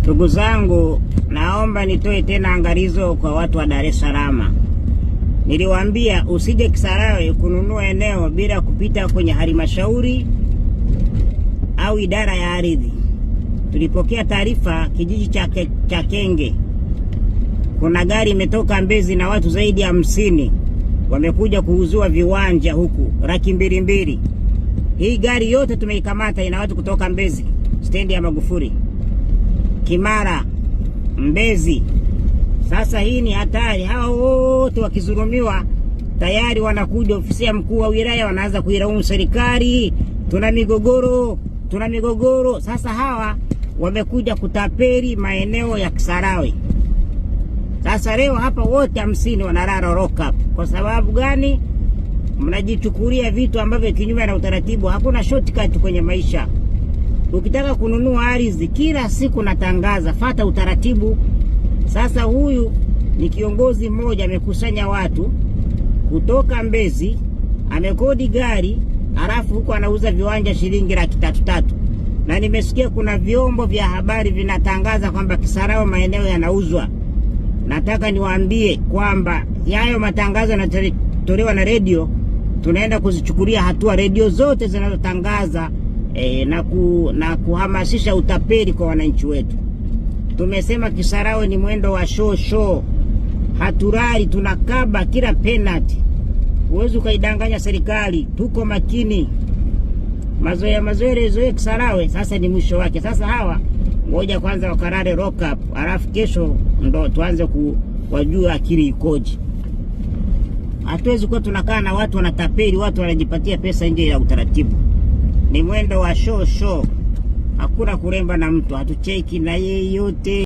Ndugu zangu, naomba nitoe tena angalizo kwa watu wa Dar es Salaam. Niliwaambia usije Kisarawe kununua eneo bila kupita kwenye halmashauri au idara ya ardhi. Tulipokea taarifa kijiji cha Kenge, kuna gari imetoka Mbezi na watu zaidi ya 50 wamekuja kuuziwa viwanja huku $200,000. Hii gari yote tumeikamata, ina watu kutoka Mbezi stendi ya Magufuli, Kimara, Mbezi. Sasa hii ni hatari. Hao wote wakizulumiwa tayari wanakuja ofisi ya mkuu wa wilaya, wanaanza kuilaumu serikali, tuna migogoro. Sasa hawa wamekuja kutapeli maeneo ya Kisarawe. Sasa leo hapa wote 50 wanalala lock up. Kwa sababu gani? Mnajichukulia vitu ambavyo kinyume na utaratibu. Hakuna shortcut kwenye maisha. Ukitaka kununua ardhi kila siku natangaza, fata utaratibu. Sasa huyu ni kiongozi mmoja amekusanya watu kutoka Mbezi, amekodi gari, halafu huko anauza viwanja shilingi 300,000. Na nimesikia kuna vyombo vya habari vinatangaza kwamba Kisarawe maeneo yanauzwa. Nataka niwaambie kwamba hayo matangazo yanatolewa na redio, tunaenda kuzichukulia hatua redio zote zinazotangaza na kuhamasisha utapeli kwa wananchi wetu. Tumesema Kisarawe ni mwendo wa show. Haturari, tunakaba kila penalty. Huwezi ukaidanganya serikali, tuko makini. Mazoea Kisarawe sasa ni mwisho wake. Sasa hawa ngoja kwanza wakarare lock up, alafu kesho ndo tuanze kuwajua akili ikoje. Hatuwezi kuwa tunakaa na watu wanatapeli, watu wanajipatia pesa nje ya utaratibu. Ni mwendo wa show. Hakuna kuremba na mtu, hatucheki na yeyote.